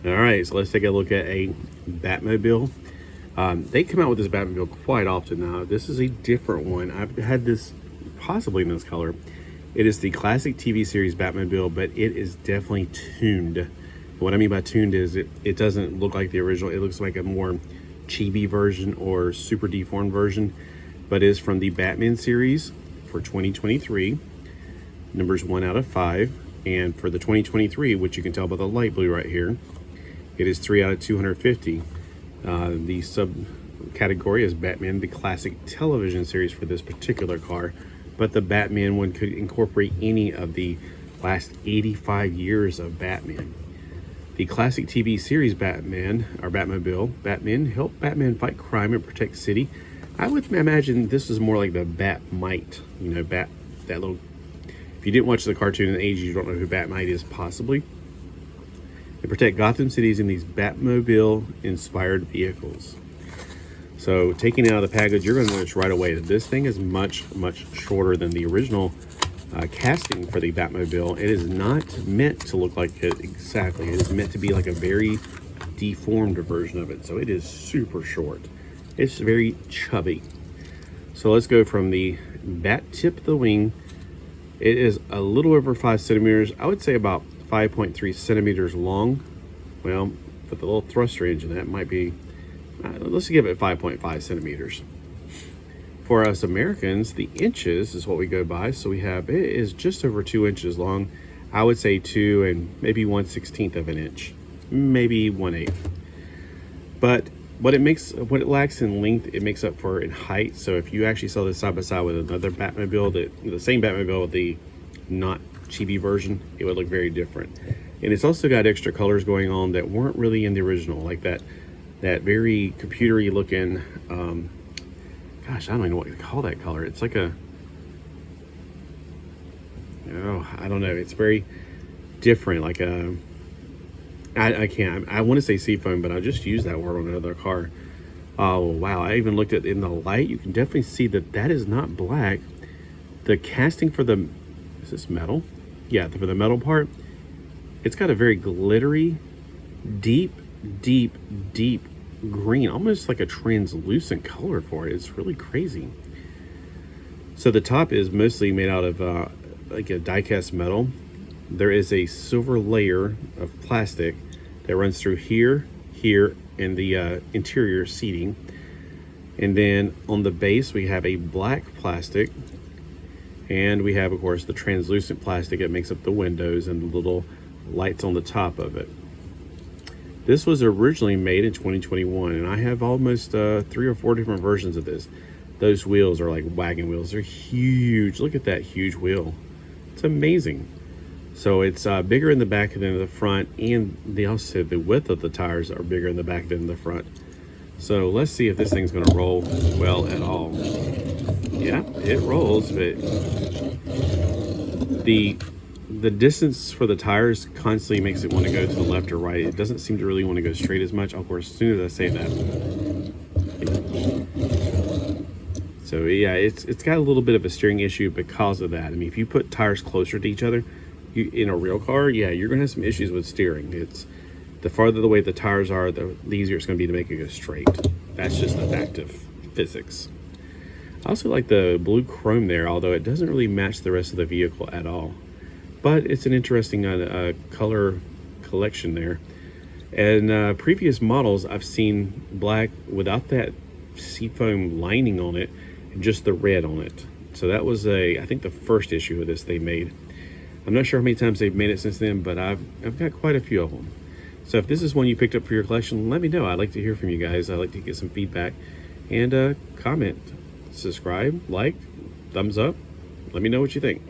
All right, so let's take a look at a Batmobile. They come out with this Batmobile quite often now. This is a different one. I've had this possibly in this color. It is the classic TV series Batmobile, but it is definitely tuned. What I mean by tuned is it doesn't look like the original. It looks like a more chibi version or super deformed version, but is from the Batman series for 2023. Numbers 1 out of 5. And for the 2023, which you can tell by the light blue right here, it is 3 out of 250. The subcategory is Batman, the classic television series for this particular car, but the Batman one could incorporate any of the last 85 years of Batman. The classic TV series Batman, or Batmobile, Batman helped Batman fight crime and protect city. I would imagine this is more like the Batmite, you know, that little. If you didn't watch the cartoon in the 80s, you don't know who Batmite is, possibly. They protect Gotham cities in these Batmobile-inspired vehicles. So, taking out of the package, you're going to notice right away that this thing is much, much shorter than the original casting for the Batmobile. It is not meant to look like it exactly. It is meant to be like a very deformed version of it. So, it is super short. It's very chubby. So, let's go from the bat tip of the wing. It is a little over 5 centimeters. I would say about 5.3 centimeters long. Well, with the little thruster engine, that might be, let's give it 5.5 centimeters. For us Americans, the inches is what we go by. So we have, it is just over 2 inches long. I would say 2 and maybe 1/16 of an inch, maybe 1/8. But what it lacks in length, it makes up for in height. So if you actually saw this side by side with another Batmobile, the same Batmobile with the not chibi version, it would look very different. And it's also got extra colors going on that weren't really in the original, like that very computery looking, gosh, I don't even know what to call that color. It's like a, oh, I don't know. It's very different, like a, I can't, I want to say seafoam, but I just used that word on another car. Oh, wow. I even looked at in the light. You can definitely see that is not black. The casting for the, is this metal? Yeah, for the metal part, it's got a very glittery, deep green, almost like a translucent color for it. It's really crazy. So the top is mostly made out of like a die-cast metal. There is a silver layer of plastic that runs through here, and the interior seating. And then on the base, we have a black plastic. And we have, of course, the translucent plastic that makes up the windows and the little lights on the top of it. This was originally made in 2021, and I have almost 3 or 4 different versions of this. Those wheels are like wagon wheels. They're huge. Look at that huge wheel. It's amazing. So it's bigger in the back than in the front, and they also said the width of the tires are bigger in the back than in the front. So let's see if this thing's going to roll well at all. Yeah, it rolls, but the distance for the tires constantly makes it want to go to the left or right. It doesn't seem to really want to go straight as much. Of course, as soon as I say that. So yeah, it's got a little bit of a steering issue because of that. I mean, if you put tires closer to each other, in a real car, yeah, you're going to have some issues with steering. It's the farther away the tires are, the easier it's going to be to make it go straight. That's just a fact of physics. I also like the blue chrome there, although it doesn't really match the rest of the vehicle at all. But it's an interesting color collection there. And previous models, I've seen black without that seafoam lining on it and just the red on it. So that was I think the first issue of this they made. I'm not sure how many times they've made it since then, but I've got quite a few of them. So if this is one you picked up for your collection, let me know. I'd like to hear from you guys. I'd like to get some feedback and comment, subscribe, like, thumbs up. Let me know what you think.